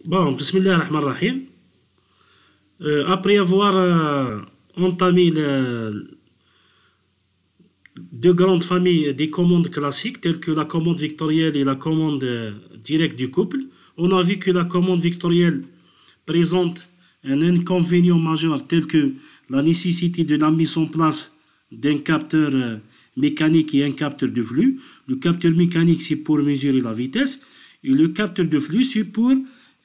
Bon, Bismillah ar-Rahman ar-Rahim. Après avoir entamé deux grandes familles des commandes classiques, telles que la commande vectorielle et la commande directe du couple, on a vu que la commande vectorielle présente un inconvénient majeur tel que la nécessité de la mise en place d'un capteur mécanique et un capteur de flux. Le capteur mécanique, c'est pour mesurer la vitesse, et le capteur de flux, c'est pour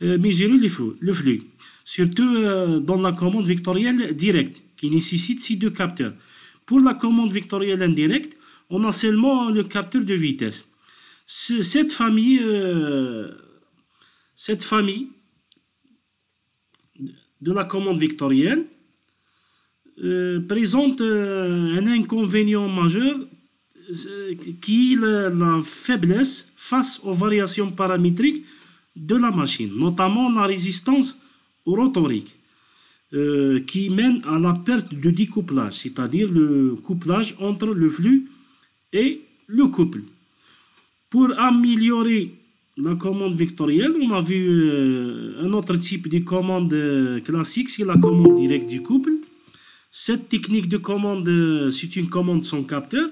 mesurer le flux. Surtout dans la commande vectorielle directe, qui nécessite ces deux capteurs. Pour la commande vectorielle indirecte, on a seulement le capteur de vitesse. Cette famille de la commande vectorielle présente un inconvénient majeur qui est la faiblesse face aux variations paramétriques de la machine, notamment la résistance rotorique qui mène à la perte de découplage, c'est-à-dire le couplage entre le flux et le couple. Pour améliorer la commande vectorielle, on a vu un autre type de commande classique, c'est la commande directe du couple. Cette technique de commande, c'est une commande sans capteur,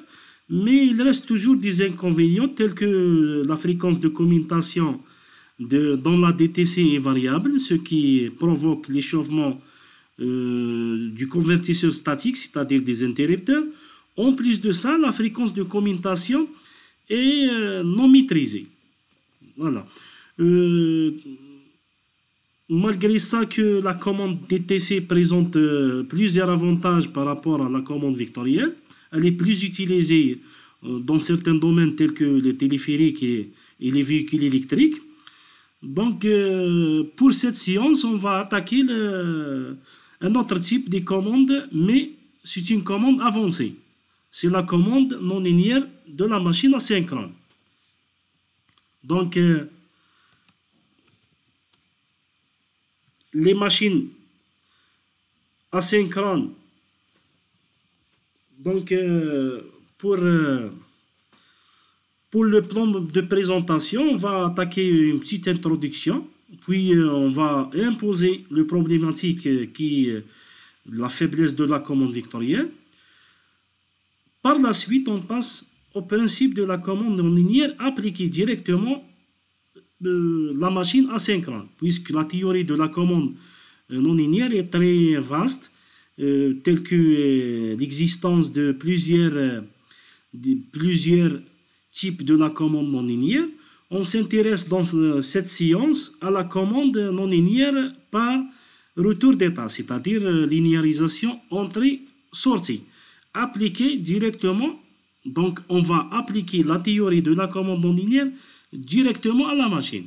mais il reste toujours des inconvénients tels que la fréquence de commutation dans la DTC est variable, ce qui provoque l'échauffement du convertisseur statique, c'est-à-dire des interrupteurs. En plus de ça, la fréquence de commutation est non maîtrisée. Voilà. Malgré ça que la commande DTC présente plusieurs avantages par rapport à la commande vectorielle, elle est plus utilisée dans certains domaines tels que les téléphériques et les véhicules électriques. Donc, pour cette séance, on va attaquer un autre type de commande, mais c'est une commande avancée. C'est la commande non linéaire de la machine asynchrone. Donc, les machines asynchrones, donc pour le plan de présentation, on va attaquer une petite introduction, puis on va imposer le problématique qui est la faiblesse de la commande vectorielle. Par la suite, on passe au principe de la commande non linéaire appliquée directement la machine asynchrone, puisque la théorie de la commande non linéaire est très vaste, telle que l'existence de plusieurs types de la commande non linéaire. On s'intéresse dans cette séance à la commande non linéaire par retour d'état, c'est-à-dire linéarisation entrée-sortie, appliquée directement. Donc, on va appliquer la théorie de la commande non linéaire directement à la machine.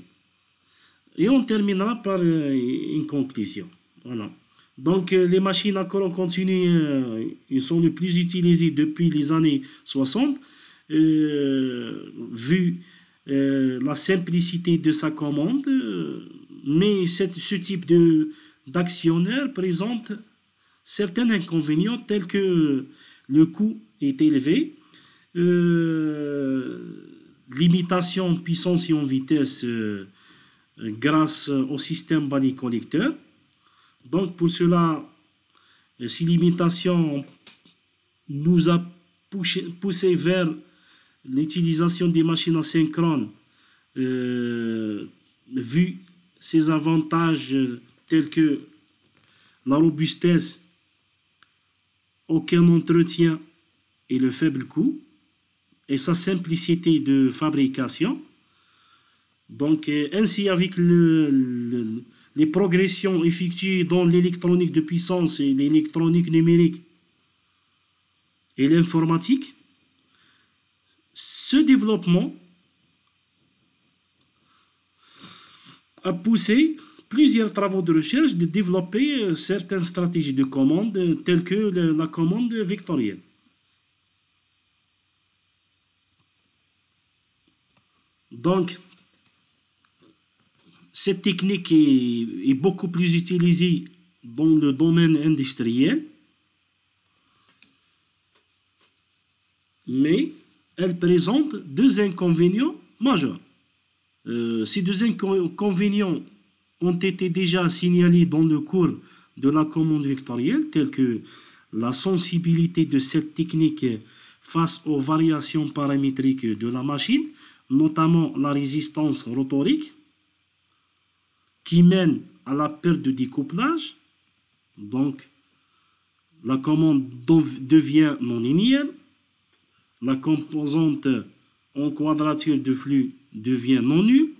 Et on terminera par une conclusion. Voilà. Donc, les machines à courant continu ils sont les plus utilisées depuis les années 60, vu la simplicité de sa commande, mais ce type d'actionnaire présente certains inconvénients tels que le coût est élevé, limitation en puissance et en vitesse grâce au système banni collecteur. Donc pour cela, ces limitations nous a poussé vers l'utilisation des machines asynchrones, vu ses avantages tels que la robustesse, aucun entretien et le faible coût, et sa simplicité de fabrication. Donc, ainsi, avec les progressions effectuées dans l'électronique de puissance et l'électronique numérique et l'informatique, ce développement a poussé plusieurs travaux de recherche de développer certaines stratégies de commande telles que la commande vectorielle. Donc, cette technique est beaucoup plus utilisée dans le domaine industriel, mais elle présente deux inconvénients majeurs. Ces deux inconvénients ont été déjà signalés dans le cours de la commande vectorielle, tels que la sensibilité de cette technique face aux variations paramétriques de la machine, notamment la résistance rotorique, qui mène à la perte de découplage. Donc, la commande devient non linéaire, la composante en quadrature de flux devient non nulle.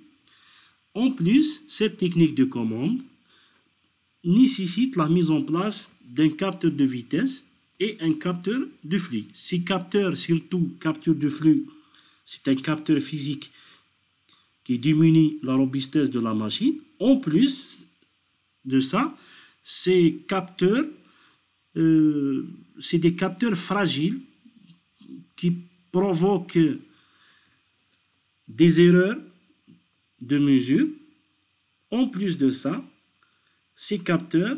En plus, cette technique de commande nécessite la mise en place d'un capteur de vitesse et un capteur de flux. Ces capteurs, surtout capteur de flux, c'est un capteur physique qui diminue la robustesse de la machine. En plus de ça, ces capteurs, c'est des capteurs fragiles qui provoquent des erreurs de mesure. En plus de ça, ces capteurs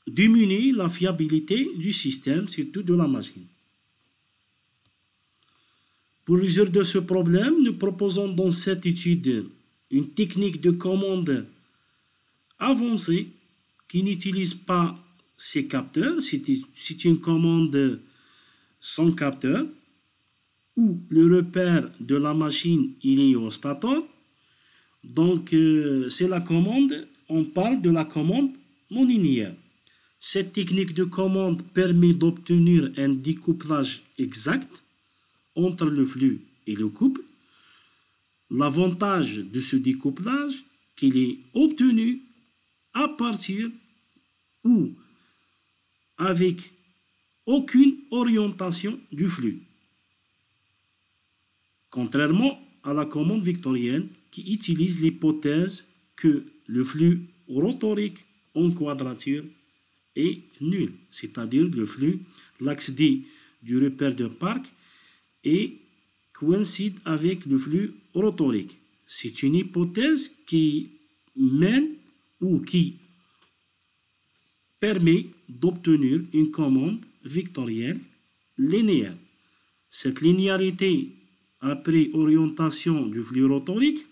diminuent la fiabilité du système, surtout de la machine. Pour résoudre ce problème, nous proposons dans cette étude une technique de commande avancée qui n'utilise pas ces capteurs. C'est une commande sans capteur où le repère de la machine il est au stator. Donc, c'est la commande, on parle de la commande non linéaire. Cette technique de commande permet d'obtenir un découplage exact entre le flux et le couple. L'avantage de ce découplage, qu'il est obtenu à partir ou avec aucune orientation du flux. Contrairement à la commande vectorielle qui utilise l'hypothèse que le flux rotorique en quadrature est nul, c'est-à-dire le flux, l'axe D du repère de Park et coïncide avec le flux rotorique. C'est une hypothèse qui mène ou qui permet d'obtenir une commande vectorielle linéaire. Cette linéarité après orientation du flux rotorique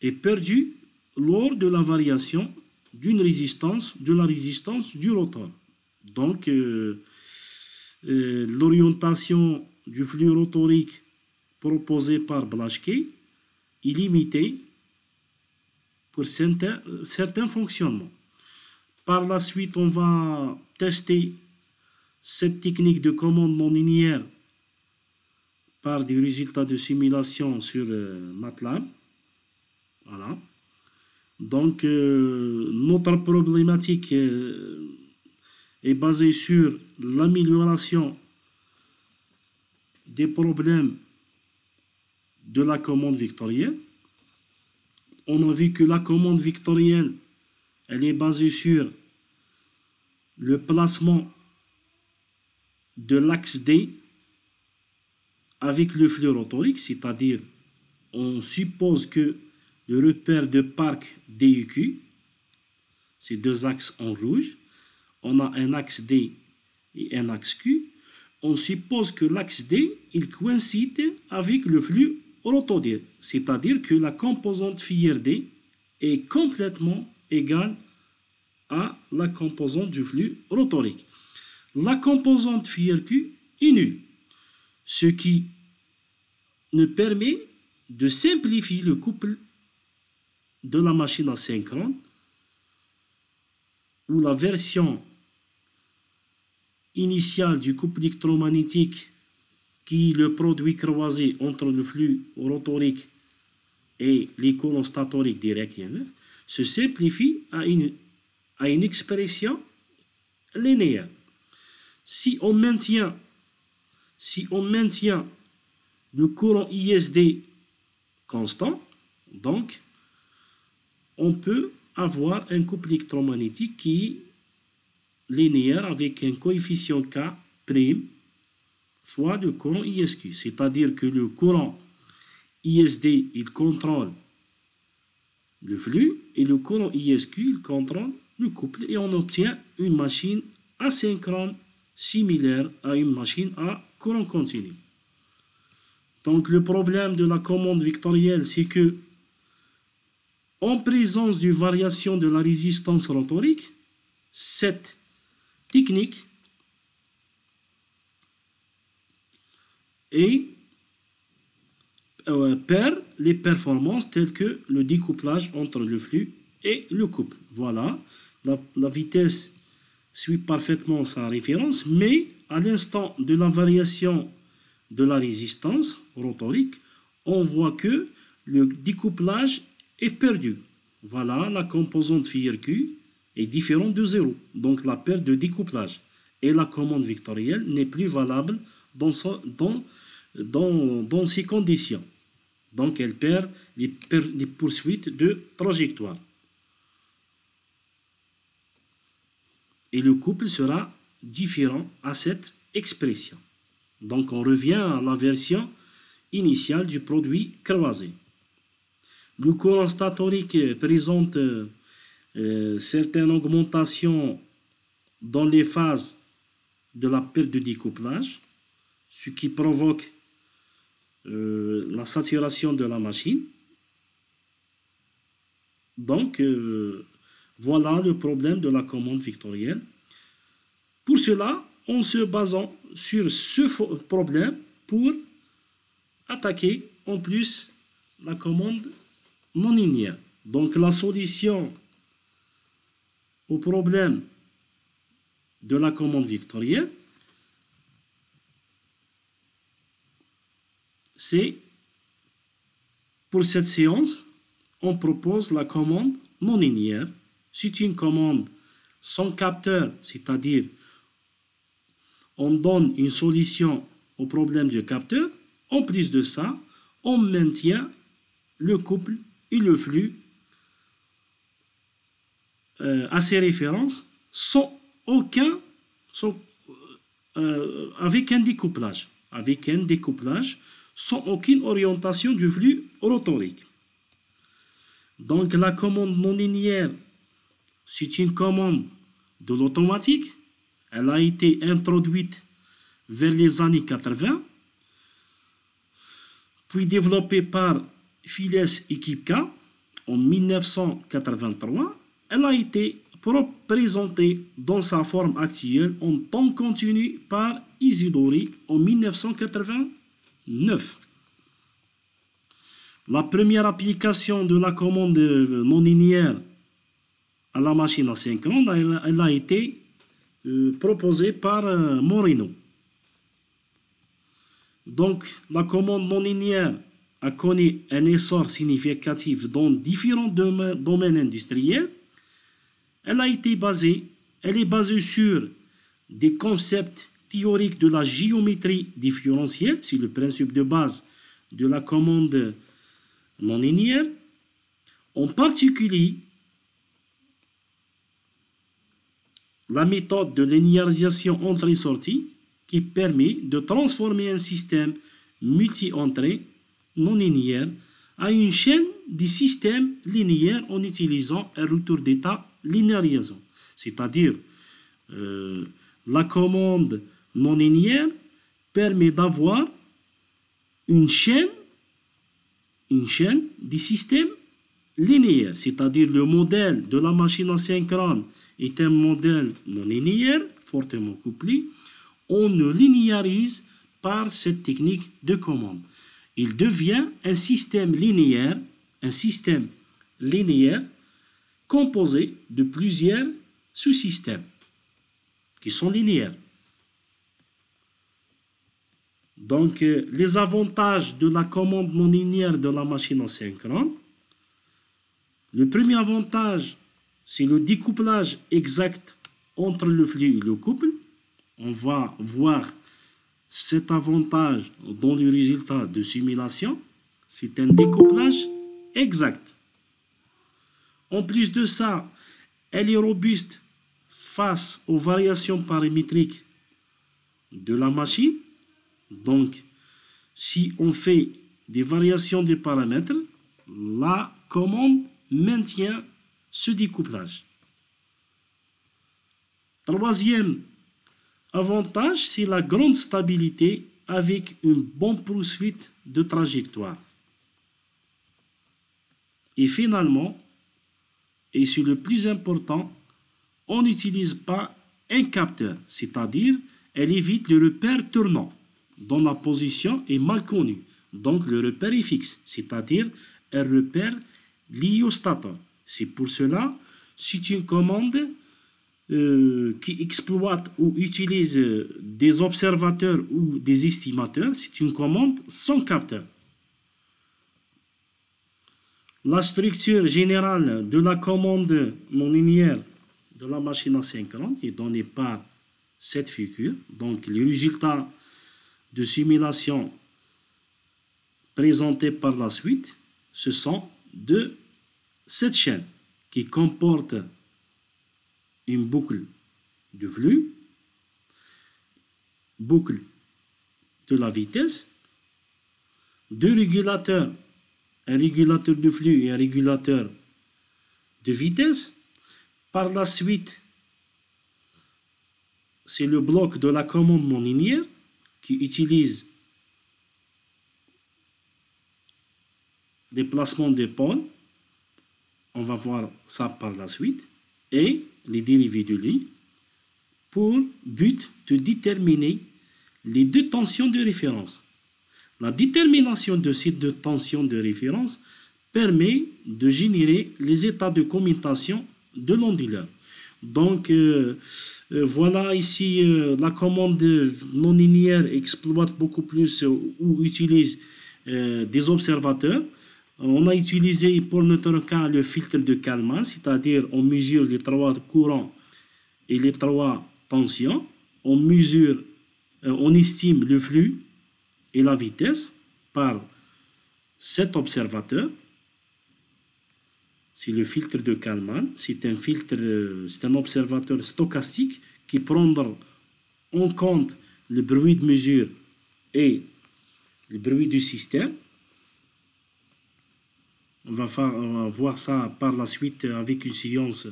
est perdue lors de la variation de la résistance du rotor. Donc, l'orientation du flux rotorique proposée par Blaschke est limitée pour certains fonctionnements. Par la suite, on va tester cette technique de commande non linéaire par des résultats de simulation sur MATLAB. Voilà. Donc, notre problématique est basée sur l'amélioration des problèmes de la commande vectorielle. On a vu que la commande vectorielle, elle est basée sur le placement de l'axe D avec le flux rotorique, c'est-à-dire on suppose que le repère de Park D et Q, ces deux axes en rouge, on a un axe D et un axe Q, on suppose que l'axe D il coïncide avec le flux rotorique, c'est-à-dire que la composante phi D est complètement égale à la composante du flux rotorique. La composante phi Q est nulle, ce qui nous permet de simplifier le couple de la machine asynchrone, où la version initiale du couple électromagnétique, qui est le produit croisé entre le flux rotorique et les courants statoriques directs, se simplifie à une expression linéaire. Si on maintient le courant ISD constant, donc on peut avoir un couple électromagnétique qui est linéaire avec un coefficient K prime fois le courant ISQ, c'est-à-dire que le courant ISD il contrôle le flux et le courant ISQ il contrôle le couple, et on obtient une machine asynchrone similaire à une machine à courant continu. Donc le problème de la commande vectorielle, c'est que en présence d'une variation de la résistance rotorique, cette technique perd les performances telles que le découplage entre le flux et le couple. Voilà, la vitesse suit parfaitement sa référence, mais à l'instant de la variation de la résistance rotorique, on voit que le découplage est perdu. Voilà, la composante φRQ est différente de 0, donc la perte de découplage. Et la commande vectorielle n'est plus valable dans ces conditions. Donc elle perd les poursuites de trajectoire. Et le couple sera différent à cette expression. Donc on revient à la version initiale du produit croisé. Le courant statorique présente certaines augmentations dans les phases de la perte de découplage, ce qui provoque la saturation de la machine. Donc, voilà le problème de la commande vectorielle. Pour cela, en se basant sur ce problème pour attaquer en plus la commande non linéaire. Donc, la solution au problème de la commande vectorielle, c'est pour cette séance, on propose la commande non linéaire. C'est une commande sans capteur, c'est-à-dire on donne une solution au problème du capteur. En plus de ça, on maintient le couple et le flux à ces références avec un découplage. Avec un découplage sans aucune orientation du flux rotorique. Donc la commande non linéaire, c'est une commande de l'automatique. Elle a été introduite vers les années 80, puis développée par Files et Kipka en 1983. Elle a été présentée dans sa forme actuelle en temps continu par Isidori en 1989. La première application de la commande non linéaire à la machine asynchrone, elle a été proposée par Moreno. Donc, la commande non linéaire a connu un essor significatif dans différents domaines industriels. Elle est basée sur des concepts théoriques de la géométrie différentielle, c'est le principe de base de la commande non linéaire. En particulier, la méthode de linéarisation entrée-sortie qui permet de transformer un système multi-entrée non linéaire à une chaîne de systèmes linéaires en utilisant un retour d'état linéarisation. C'est-à-dire, la commande non linéaire permet d'avoir une chaîne de systèmes linéaires. C'est-à-dire, le modèle de la machine asynchrone est un modèle non linéaire, fortement couplé. On le linéarise par cette technique de commande. Il devient un système linéaire composé de plusieurs sous-systèmes qui sont linéaires. Donc, les avantages de la commande non linéaire de la machine asynchrone. Le premier avantage, c'est le découplage exact entre le flux et le couple. On va voir cet avantage dans le résultat de simulation. C'est un découplage exact. En plus de ça, elle est robuste face aux variations paramétriques de la machine. Donc, si on fait des variations des paramètres, la commande maintient ce découplage. Troisième avantage, c'est la grande stabilité avec une bonne poursuite de trajectoire. Et finalement, et c'est le plus important, on n'utilise pas un capteur, c'est-à-dire elle évite le repère tournant dont la position est mal connue. Donc le repère est fixe, c'est-à-dire elle repère l'iostator. C'est pour cela, c'est une commande qui exploite ou utilise des observateurs ou des estimateurs, c'est une commande sans capteur. La structure générale de la commande non linéaire de la machine asynchrone est donnée par cette figure. Donc les résultats de simulation présentés par la suite, ce sont de cette chaîne qui comporte une boucle de flux, boucle de la vitesse, deux régulateurs, un régulateur de flux et un régulateur de vitesse. Par la suite, c'est le bloc de la commande non linéaire qui utilise des placements de pôles. On va voir ça par la suite. Et les dérivés de lui pour but de déterminer les deux tensions de référence. La détermination de ces deux tensions de référence permet de générer les états de commutation de l'onduleur. Donc, voilà ici la commande non linéaire exploite beaucoup plus ou utilise des observateurs. On a utilisé pour notre cas le filtre de Kalman, c'est-à-dire on mesure les trois courants et les trois tensions. On mesure, on estime le flux et la vitesse par cet observateur. C'est le filtre de Kalman. C'est un filtre, c'est un observateur stochastique qui prend en compte le bruit de mesure et le bruit du système. On va voir ça par la suite avec une séance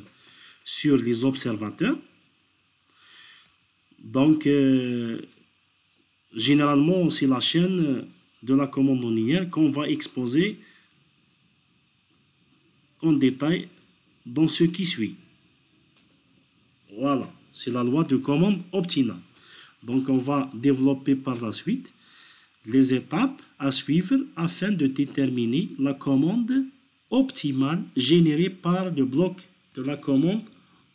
sur les observateurs. Donc, généralement, c'est la chaîne de la commande non linéaire qu'on va exposer en détail dans ce qui suit. Voilà, c'est la loi de commande optimale. Donc, on va développer par la suite les étapes à suivre afin de déterminer la commande optimale générée par le bloc de la commande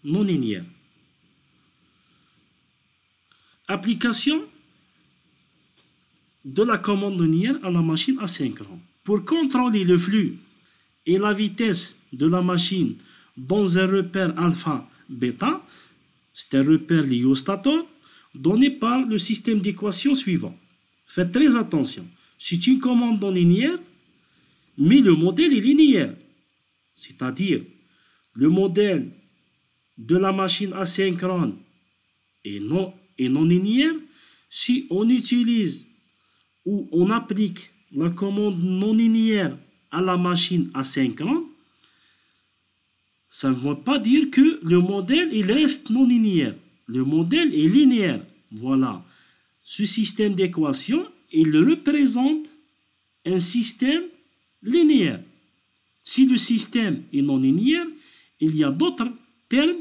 non linéaire. Application de la commande non linéaire à la machine asynchrone. Pour contrôler le flux et la vitesse de la machine dans un repère alpha bêta, c'est un repère l'iostator donné par le système d'équations suivant. Faites très attention. C'est une commande non linéaire, mais le modèle est linéaire. C'est-à-dire, le modèle de la machine asynchrone est non linéaire si on utilise ou on applique la commande non linéaire à la machine asynchrone. Ça ne veut pas dire que le modèle il reste non linéaire. Le modèle est linéaire. Voilà. Ce système d'équations, il représente un système linéaire. Si le système est non linéaire, il y a d'autres termes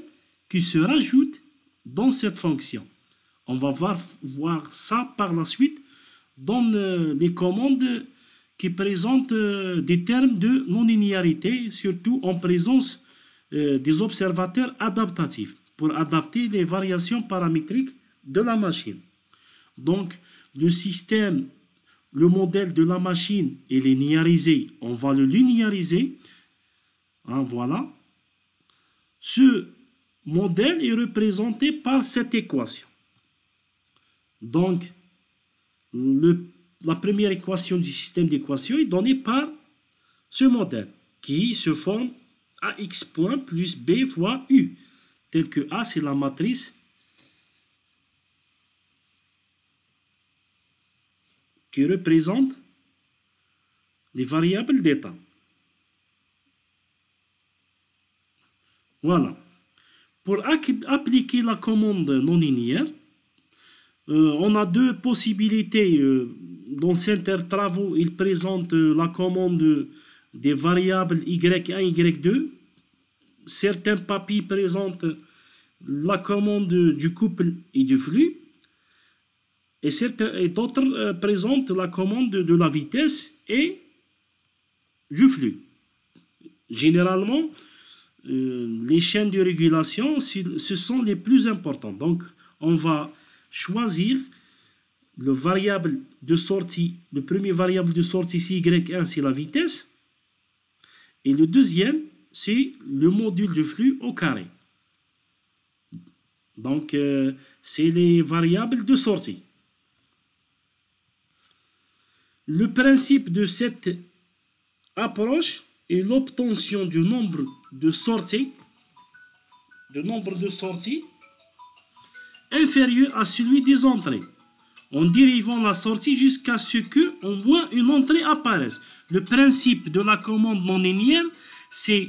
qui se rajoutent dans cette fonction. On va voir ça par la suite dans les commandes qui présentent des termes de non-linéarité, surtout en présence des observateurs adaptatifs pour adapter les variations paramétriques de la machine. Donc, le système, le modèle de la machine est linéarisé. On va le linéariser. Hein, voilà. Ce modèle est représenté par cette équation. Donc, la première équation du système d'équations est donnée par ce modèle qui se forme AX point plus B fois U, tel que A c'est la matrice qui représente les variables d'état. Voilà. Pour appliquer la commande non linéaire, On a deux possibilités. Dans certains travaux, ils présentent la commande des variables y1, y2. Certains papiers présentent la commande du couple et du flux. Et d'autres présentent la commande de la vitesse et du flux. Généralement, les chaînes de régulation, ce sont les plus importantes. Donc, on va choisir le variable de sortie. Le premier variable de sortie, c'est y1, c'est la vitesse. Et le deuxième, c'est le module de flux au carré. Donc, c'est les variables de sortie. Le principe de cette approche est l'obtention du nombre de sorties inférieur à celui des entrées, en dérivant la sortie jusqu'à ce que au moins une entrée apparaisse. Le principe de la commande non linéaire, c'est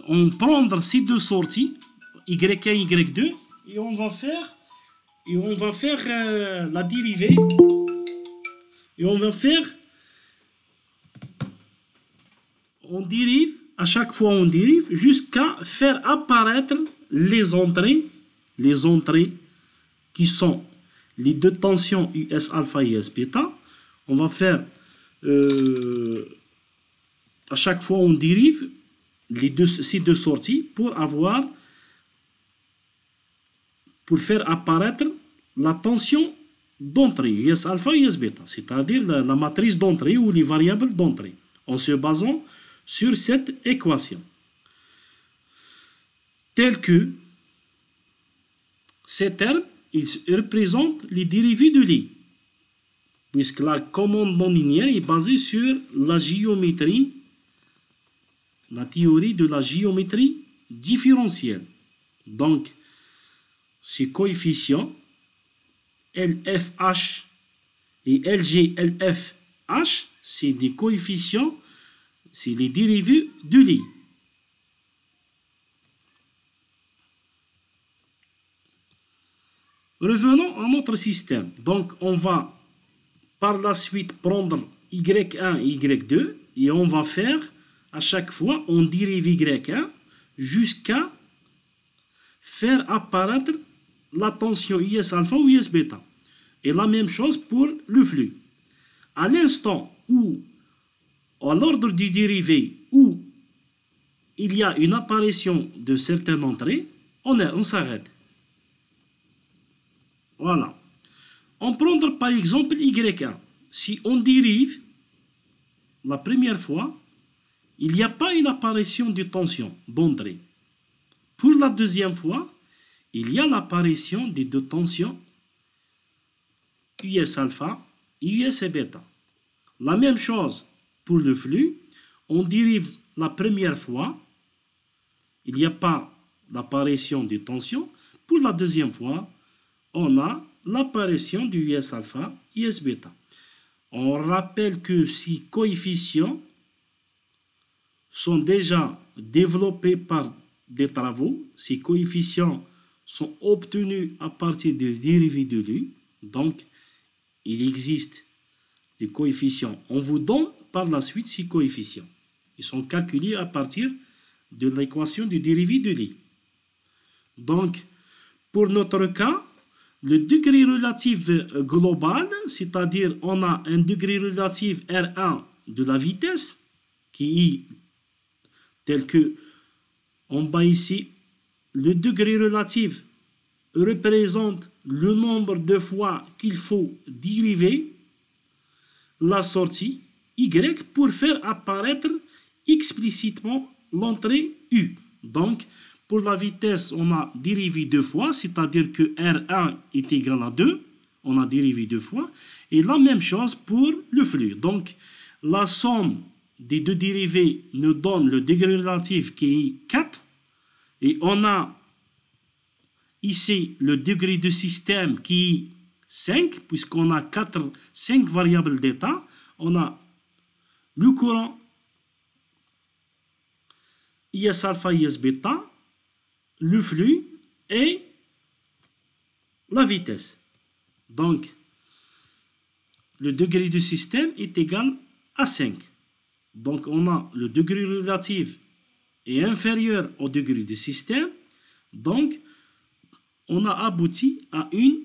on prendre ces deux sorties, y1, y2, et on va faire la dérivée, et on dérive, à chaque fois on dérive, jusqu'à faire apparaître les entrées qui sont les deux tensions US alpha et US bêta. On va faire, à chaque fois on dérive ces deux sorties pour faire apparaître la tension d'entrée, US alpha et US bêta, c'est-à-dire la matrice d'entrée ou les variables d'entrée, en se basant sur cette équation. Tel que ces termes, ils représentent les dérivés de Lie, puisque la commande non linéaire est basée sur la géométrie, la théorie de la géométrie différentielle. Donc, ces coefficients LFH et LGLFH, c'est des coefficients, c'est les dérivés de Lie. Revenons à notre système. Donc, on va par la suite prendre y1 et y2 et on va faire à chaque fois, on dérive y1 jusqu'à faire apparaître la tension IS alpha ou IS bêta. Et la même chose pour le flux. À l'instant où, à l'ordre du dérivé, où il y a une apparition de certaines entrées, on s'arrête. Voilà. On prend par exemple y1. Si on dérive la première fois, il n'y a pas une apparition de tension d'entrée. Pour la deuxième fois, il y a l'apparition des deux tensions US alpha et US bêta. La même chose pour le flux. On dérive la première fois, il n'y a pas l'apparition de tension. Pour la deuxième fois, on a l'apparition du US alpha et US bêta. On rappelle que ces coefficients sont déjà développés par des travaux. Ces coefficients sont obtenus à partir des dérivés de Lie. Donc, il existe des coefficients. On vous donne par la suite ces coefficients. Ils sont calculés à partir de l'équation du dérivé de Lie. Donc, pour notre cas, le degré relatif global, c'est-à-dire on a un degré relatif R1 de la vitesse qui est tel que en bas ici, le degré relatif représente le nombre de fois qu'il faut dériver la sortie Y pour faire apparaître explicitement l'entrée U. Donc, pour la vitesse, on a dérivé deux fois, c'est-à-dire que R1 est égal à 2. On a dérivé deux fois. Et la même chose pour le flux. Donc, la somme des deux dérivés nous donne le degré relatif qui est 4. Et on a ici le degré de système qui est 5, puisqu'on a 5 variables d'état. On a le courant, IS alpha, IS bêta, le flux et la vitesse. Donc, le degré du système est égal à 5. Donc, on a le degré relatif est inférieur au degré du système. Donc, on a abouti à une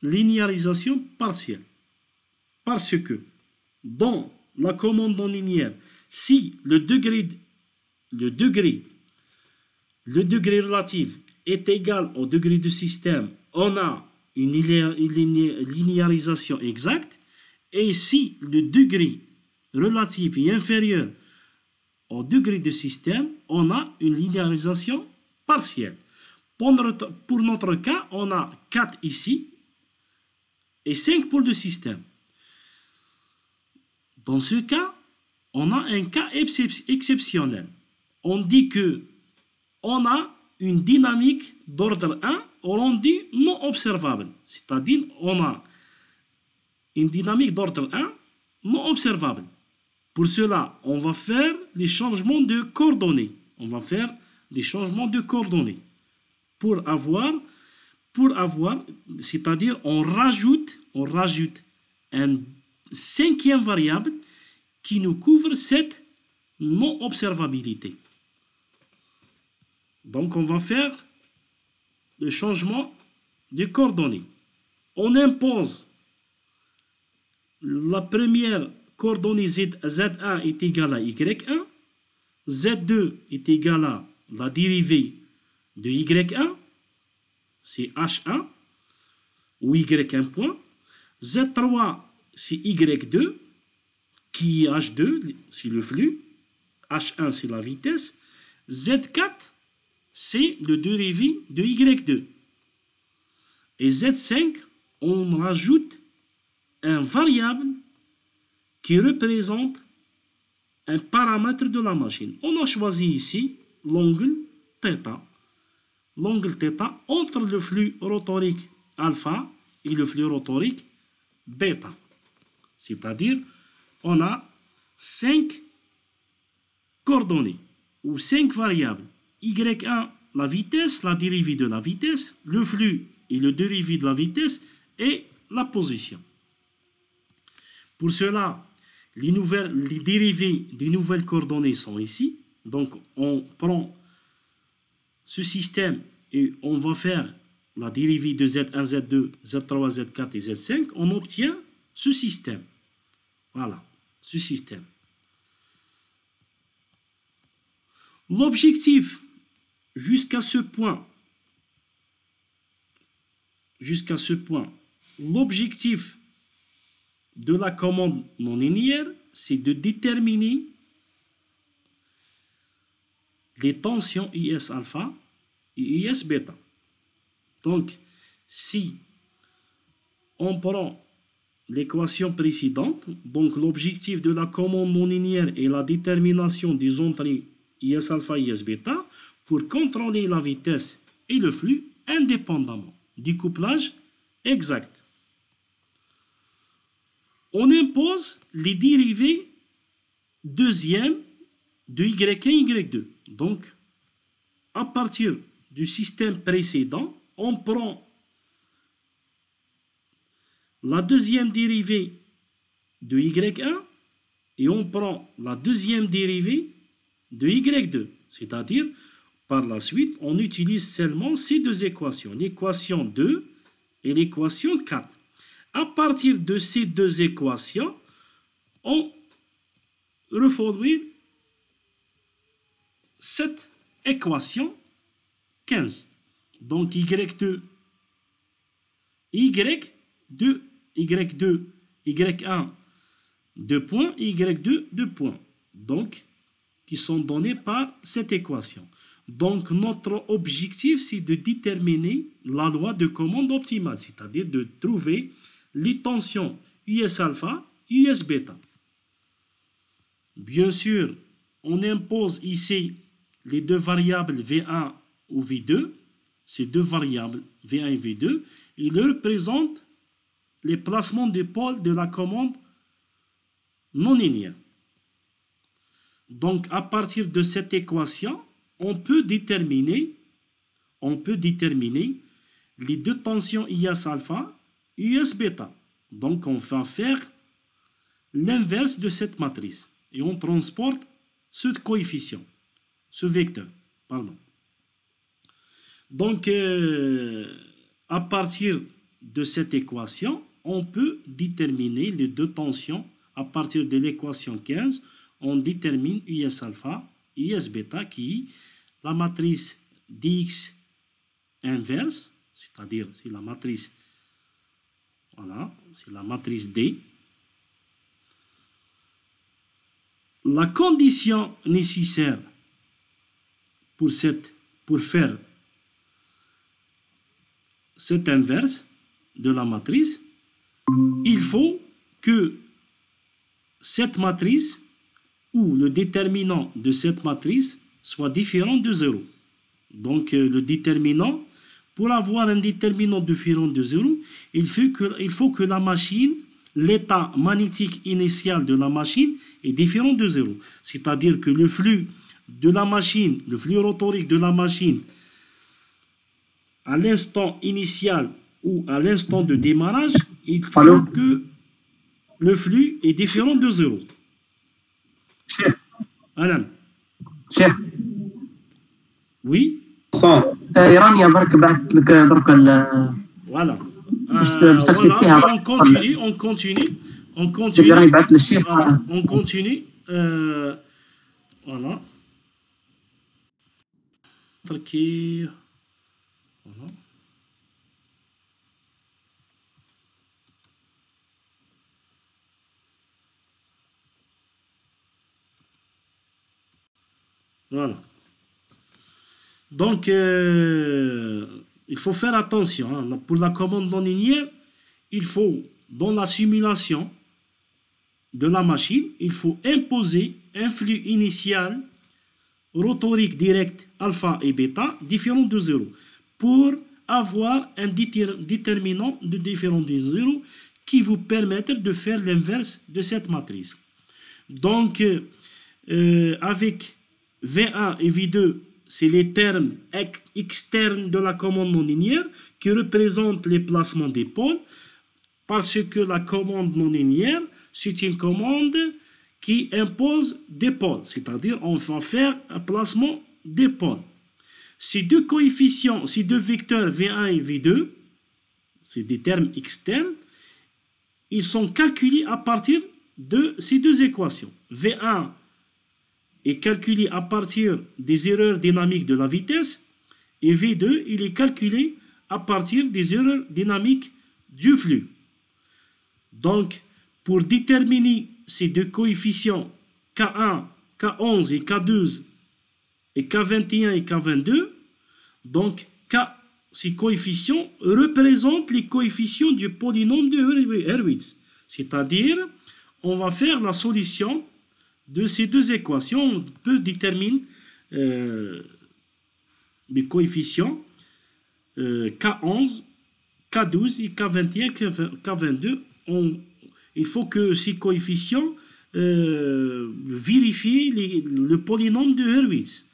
linéarisation partielle. Parce que dans la commande non linéaire, si le degré relatif est égal au degré du système, on a une linéarisation exacte. Et si le degré relatif est inférieur au degré du système, on a une linéarisation partielle. Pour notre cas, on a 4 ici et 5 pour le système. Dans ce cas, on a un cas exceptionnel. On dit que on a une dynamique d'ordre 1 rendue non observable. C'est-à-dire, on a une dynamique d'ordre 1 non observable. Pour cela, on va faire les changements de coordonnées. Pour avoir, c'est-à-dire, on rajoute un 5e variable qui nous couvre cette non-observabilité. Donc, on va faire le changement de coordonnées. On impose la première coordonnée Z1 est égale à Y1, Z2 est égal à la dérivée de Y1, c'est H1, ou Y1 point. Z3, c'est Y2, qui est H2, c'est le flux. H1, c'est la vitesse. Z4, c'est le dérivé de Y2. Et Z5, on rajoute un variable qui représente un paramètre de la machine. On a choisi ici l'angle θ. L'angle θ entre le flux rotorique alpha et le flux rotorique bêta. C'est-à-dire, on a 5 coordonnées ou 5 variables. Y1, la vitesse, la dérivée de la vitesse, le flux et le dérivé de la vitesse et la position. Pour cela, les dérivées des nouvelles coordonnées sont ici. Donc, on prend ce système et on va faire la dérivée de Z1, Z2, Z3, Z4 et Z5. On obtient ce système. Voilà, ce système. L'objectif jusqu'à ce point, l'objectif de la commande non linéaire, c'est de déterminer les tensions IS alpha et IS bêta. Donc, si on prend l'équation précédente, donc l'objectif de la commande non linéaire est la détermination des entrées IS alpha et IS bêta pour contrôler la vitesse et le flux indépendamment du couplage exact. On impose les dérivées deuxième de Y1 et Y2. Donc, à partir du système précédent, on prend la deuxième dérivée de Y1 et on prend la deuxième dérivée de Y2. C'est-à-dire, par la suite, on utilise seulement ces deux équations, l'équation 2 et l'équation 4. À partir de ces deux équations, on reformule cette équation 15. Donc Y2, Y2, Y2, Y1, 2 points, Y2, 2 points. Donc, qui sont donnés par cette équation. Donc, notre objectif, c'est de déterminer la loi de commande optimale, c'est-à-dire de trouver les tensions US alpha, US bêta. Bien sûr, on impose ici les deux variables V1 ou V2. Ces deux variables, V1 et V2, ils représentent les placements des pôles de la commande non linéaire. Donc, à partir de cette équation, on peut déterminer les deux tensions IS alpha, IS bêta. Donc on va faire l'inverse de cette matrice. Et on transporte ce coefficient, ce vecteur. Pardon. Donc, à partir de cette équation, on peut déterminer les deux tensions. À partir de l'équation 15, on détermine IS alpha, IS bêta, qui est la matrice dx inverse, c'est-à-dire c'est la matrice, voilà, c'est la matrice D. La condition nécessaire pour faire cette inverse de la matrice, il faut que cette matrice ou le déterminant de cette matrice soit différent de 0. Donc le déterminant, pour avoir un déterminant différent de 0, il faut que la machine, l'état magnétique initial de la machine est différent de 0. C'est-à-dire que le flux de la machine, le flux rotorique de la machine, à l'instant initial ou à l'instant de démarrage, il faut que le flux est différent de 0. Alan. Chef. Oui. رانيا برك بعثت لك درك Voilà. باش تاكسبتيها. On continue. راني بعثت للشيخ. On continue. Voilà. Qui. Voilà. Voilà. Donc, il faut faire attention. Hein. Pour la commande non linéaire, il faut, dans la simulation de la machine, il faut imposer un flux initial rotorique direct alpha et bêta différent de 0 pour avoir un déterminant de différent de 0 qui vous permette de faire l'inverse de cette matrice. Donc, avec V1 et V2, c'est les termes externes de la commande non linéaire qui représentent les placements des pôles, parce que la commande non linéaire, c'est une commande qui impose des pôles, c'est-à-dire on va faire un placement des pôles. Ces deux coefficients, ces deux vecteurs V1 et V2, c'est des termes externes, ils sont calculés à partir de ces deux équations. V1 est calculé à partir des erreurs dynamiques de la vitesse et V2, il est calculé à partir des erreurs dynamiques du flux. Donc, pour déterminer ces deux coefficients K1, K11 et K12 et K21 et K22, donc ces coefficients représentent les coefficients du polynôme de Hurwitz. C'est-à-dire, on va faire la solution de ces deux équations. On peut déterminer les coefficients K11, K12 et K21, K22. Il faut que ces coefficients vérifient le polynôme de Hurwitz.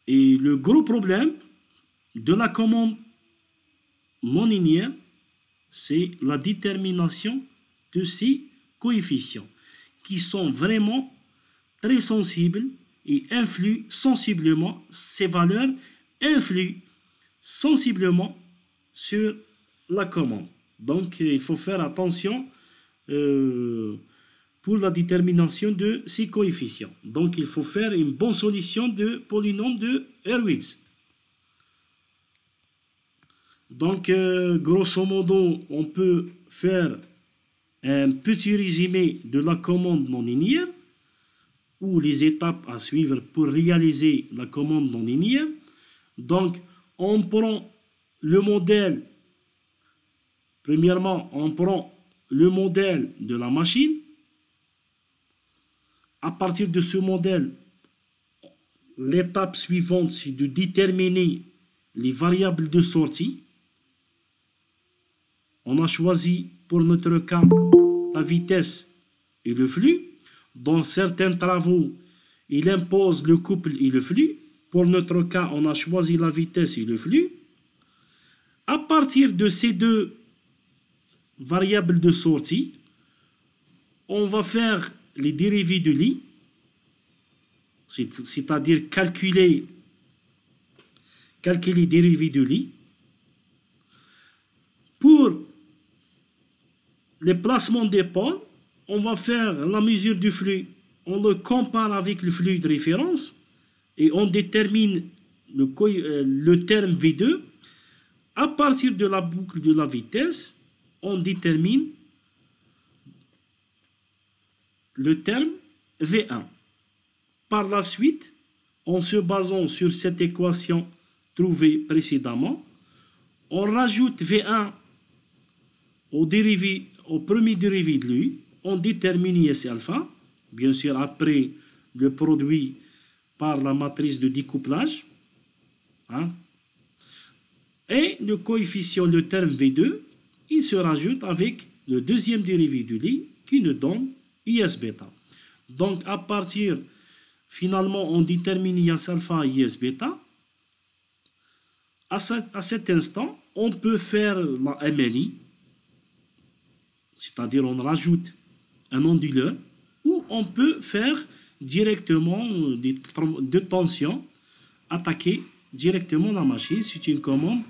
Et le gros problème de la commande non linéaire, c'est la détermination de ces coefficients qui sont vraiment très sensibles et influent sensiblement, ces valeurs influent sensiblement sur la commande. Donc, il faut faire attention pour la détermination de ces coefficients. Donc, il faut faire une bonne solution de polynôme de Hurwitz. Donc, grosso modo, on peut faire un petit résumé de la commande non linéaire ou les étapes à suivre pour réaliser la commande non linéaire. Donc, on prend le modèle. Premièrement, on prend le modèle de la machine. À partir de ce modèle, l'étape suivante, c'est de déterminer les variables de sortie. On a choisi pour notre cas la vitesse et le flux. Dans certains travaux, il impose le couple et le flux. Pour notre cas, on a choisi la vitesse et le flux. À partir de ces deux variables de sortie, on va faire les dérivés de Lie, c'est-à-dire calculer les dérivés de Lie. Pour les placements des pôles, on va faire la mesure du flux, on le compare avec le flux de référence et on détermine le terme V2. À partir de la boucle de la vitesse, on détermine le terme V1. Par la suite, en se basant sur cette équation trouvée précédemment, on rajoute V1 au premier dérivé de lui, on détermine IS alpha, bien sûr après le produit par la matrice de découplage, hein, et le coefficient, le terme V2, il se rajoute avec le deuxième dérivé de Lie qui nous donne IS bêta. Donc à partir, finalement, on détermine IS alpha et IS bêta. À cet instant, on peut faire la MLI, c'est-à-dire on rajoute un onduleur, ou on peut faire directement de tension, attaquer directement la machine. C'est une commande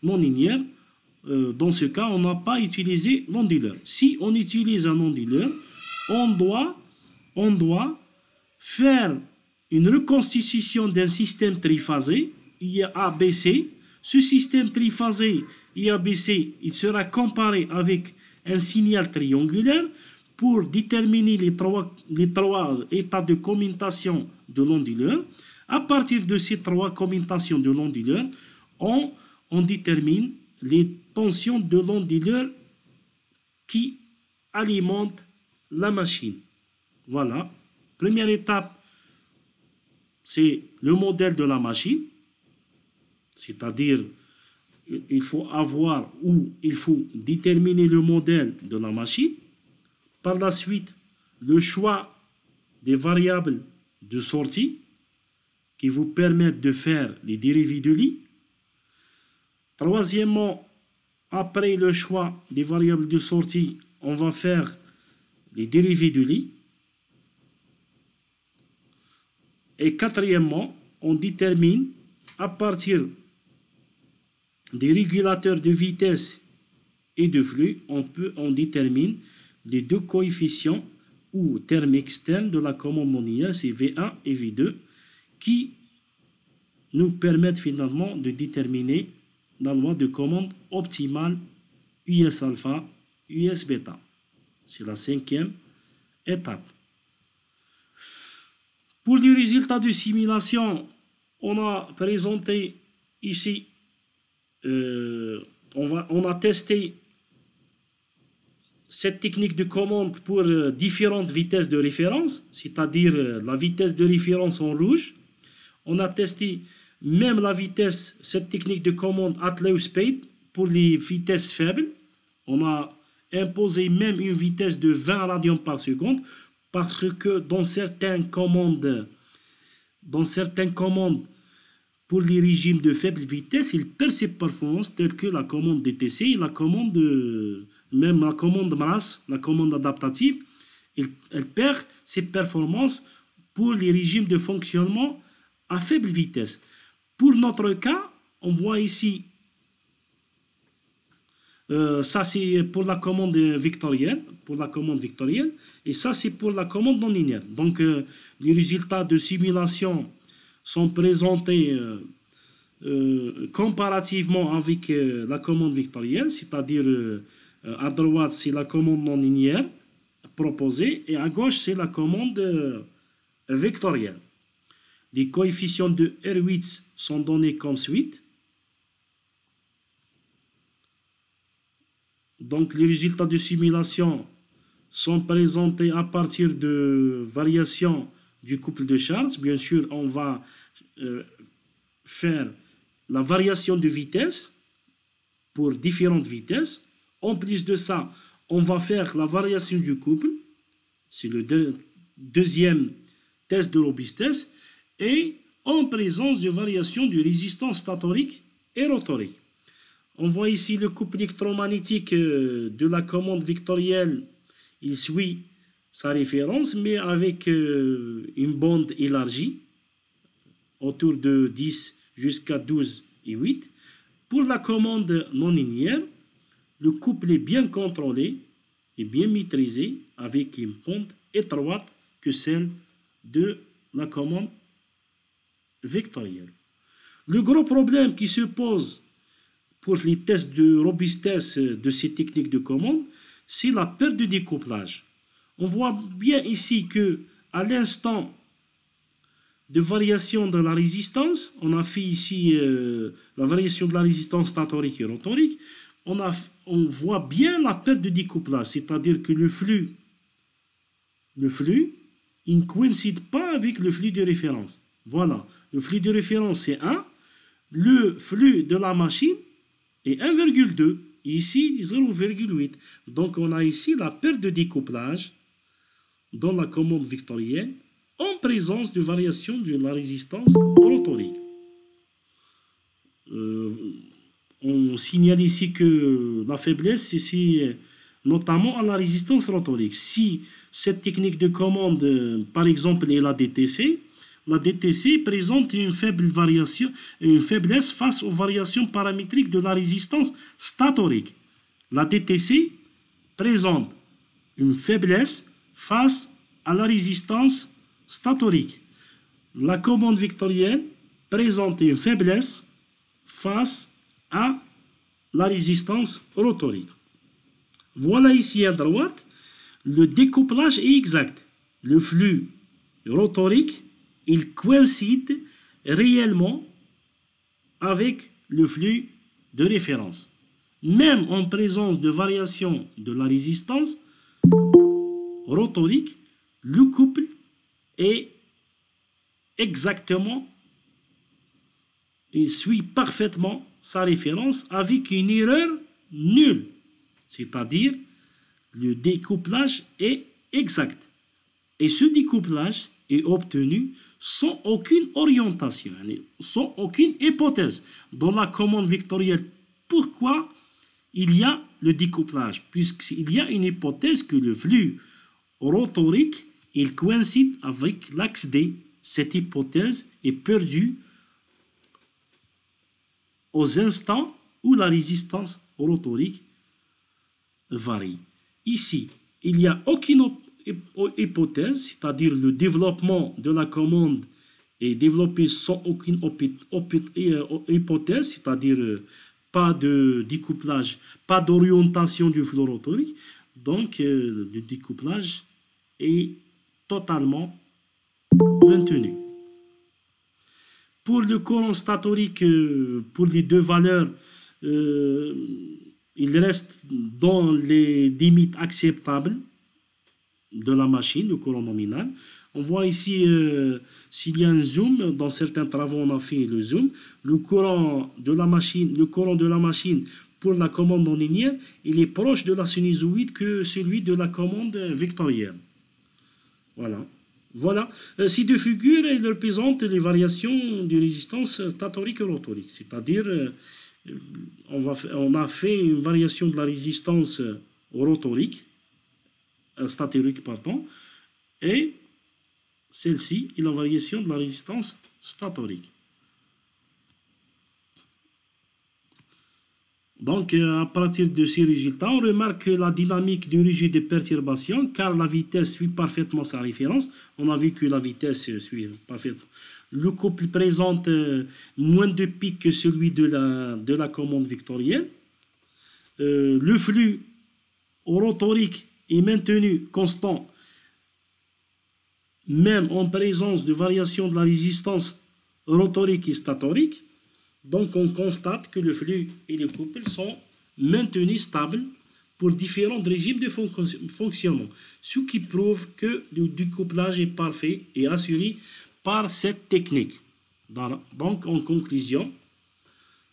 non linéaire. Dans ce cas, on n'a pas utilisé l'onduleur. Si on utilise un onduleur, on doit faire une reconstitution d'un système triphasé IABC. Ce système triphasé IABC, il sera comparé avec un signal triangulaire pour déterminer les trois états de commutation de l'onduleur. À partir de ces trois commutations de l'onduleur, on détermine les tensions de l'onduleur qui alimentent la machine. Voilà. Première étape, c'est le modèle de la machine. C'est-à-dire, il faut avoir ou il faut déterminer le modèle de la machine. Par la suite, le choix des variables de sortie qui vous permettent de faire les dérivés de Lie. Troisièmement, après le choix des variables de sortie, on va faire les dérivés de Lie. Et quatrièmement, on détermine à partir des régulateurs de vitesse et de flux, on détermine les deux coefficients ou termes externes de la commande non linéaire, c'est V1 et V2, qui nous permettent finalement de déterminer la loi de commande optimale US alpha, US bêta. C'est la cinquième étape. Pour les résultats de simulation, on a présenté ici, on a testé cette technique de commande pour différentes vitesses de référence, c'est-à-dire la vitesse de référence en rouge. On a testé même la vitesse, cette technique de commande at low speed pour les vitesses faibles. On a imposé même une vitesse de 20 radians par seconde parce que dans certaines commandes pour les régimes de faible vitesse, il perd ses performances telles que la commande DTC et même la commande MRAS, la commande adaptative, elle perd ses performances pour les régimes de fonctionnement à faible vitesse. Pour notre cas, on voit ici, ça c'est pour la commande victorienne, et ça c'est pour la commande non linéaire. Donc les résultats de simulation sont présentés comparativement avec la commande victorienne, c'est-à-dire à droite c'est la commande non linéaire proposée et à gauche c'est la commande vectorielle. Les coefficients de Hurwitz sont donnés comme suite. Donc les résultats de simulation sont présentés à partir de variations du couple de charges. Bien sûr, on va faire la variation de vitesse pour différentes vitesses. En plus de ça, on va faire la variation du couple. C'est le deuxième test de robustesse. Et en présence de variation de résistance statorique et rotorique. On voit ici le couple électromagnétique de la commande vectorielle. Il suit sa référence, mais avec une bande élargie, autour de 10 jusqu'à 12 et 8. Pour la commande non linéaire, le couple est bien contrôlé et bien maîtrisé, avec une bande étroite que celle de la commande vectorielle. Le gros problème qui se pose pour les tests de robustesse de ces techniques de commande, c'est la perte de découplage. On voit bien ici que à l'instant de variation de la résistance, on a fait ici la variation de la résistance statorique et rotorique, on voit bien la perte de découplage, c'est-à-dire que le flux, il ne coïncide pas avec le flux de référence. Voilà, le flux de référence c'est 1, le flux de la machine est 1,2, ici 0,8. Donc on a ici la perte de découplage dans la commande vectorielle en présence de variation de la résistance rotorique. On signale ici que la faiblesse, c'est notamment à la résistance rotorique. Si cette technique de commande, par exemple, est la DTC présente une faible variation, une faiblesse face aux variations paramétriques de la résistance statorique. La DTC présente une faiblesse face à la résistance statorique. La commande vectorielle présente une faiblesse face à la résistance rotorique. Voilà ici à droite, le découplage est exact. Le flux rotorique, il coïncide réellement avec le flux de référence. Même en présence de variation de la résistance rotorique, le couple est exactement, il suit parfaitement sa référence avec une erreur nulle. C'est-à-dire, le découplage est exact. Et ce découplage est obtenu sans aucune orientation, sans aucune hypothèse. Dans la commande vectorielle, pourquoi il y a le découplage? Puisqu'il y a une hypothèse que le flux rotorique, il coïncide avec l'axe D. Cette hypothèse est perdue aux instants où la résistance rotorique varie. Ici, il n'y a aucune hypothèse, c'est-à-dire le développement de la commande est développé sans aucune hypothèse, c'est-à-dire pas de découplage, pas d'orientation du flux rotorique. Donc, le découplage est totalement maintenu. Pour le courant statorique, pour les deux valeurs, il reste dans les limites acceptables de la machine, le courant nominal. On voit ici, s'il y a un zoom, dans certains travaux on a fait le zoom, le courant de la machine pour la commande non linéaire, il est proche de la sinusoïde que celui de la commande vectorielle. Voilà. Ces deux figures, elles représentent les variations de résistance statorique et rotorique. C'est-à-dire, on a fait une variation de la résistance rotorique, statorique, pardon, et celle-ci est la variation de la résistance statorique. Donc, à partir de ces résultats, on remarque que la dynamique du régime de perturbation, car la vitesse suit parfaitement sa référence. On a vu que la vitesse suit parfaitement. Le couple présente moins de pics que celui de la commande vectorielle. Le flux rotorique est maintenu constant, même en présence de variation de la résistance rotorique et statorique. Donc, on constate que le flux et le couple sont maintenus stables pour différents régimes de fonctionnement, ce qui prouve que le découplage est parfait et assuré par cette technique. Donc, en conclusion,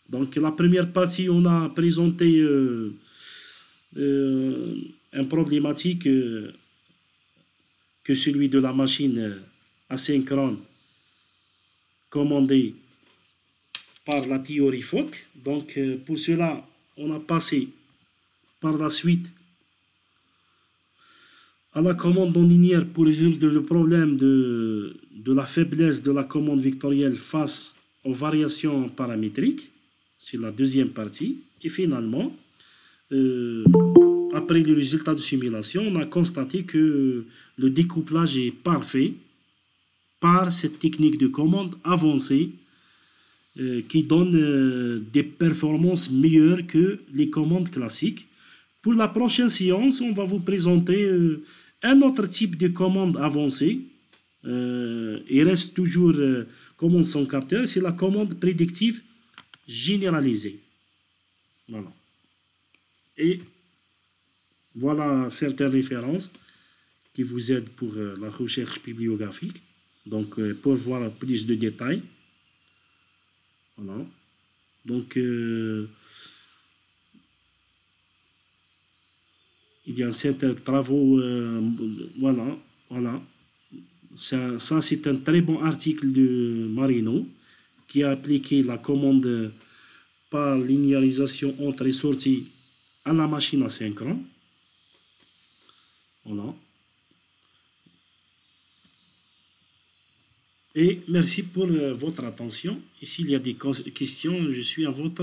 donc la première partie, on a présenté une problématique que celui de la machine asynchrone commandée par la théorie Fock. Donc, pour cela, on a passé par la suite à la commande en linéaire pour résoudre le problème de la faiblesse de la commande vectorielle face aux variations paramétriques. C'est la deuxième partie. Et finalement, après les résultats de simulation, on a constaté que le découplage est parfait par cette technique de commande avancée qui donne des performances meilleures que les commandes classiques. Pour la prochaine séance, on va vous présenter un autre type de commande avancée. Il reste toujours commande sans capteur, c'est la commande prédictive généralisée. Voilà. Et voilà certaines références qui vous aident pour la recherche bibliographique. Donc, pour voir plus de détails. Voilà. Donc, il y a certains travaux. Voilà. Ça c'est un très bon article de Marino qui a appliqué la commande par linéarisation entrée et sortie à la machine à asynchrone. Voilà. Et merci pour votre attention. Et s'il y a des questions, je suis à votre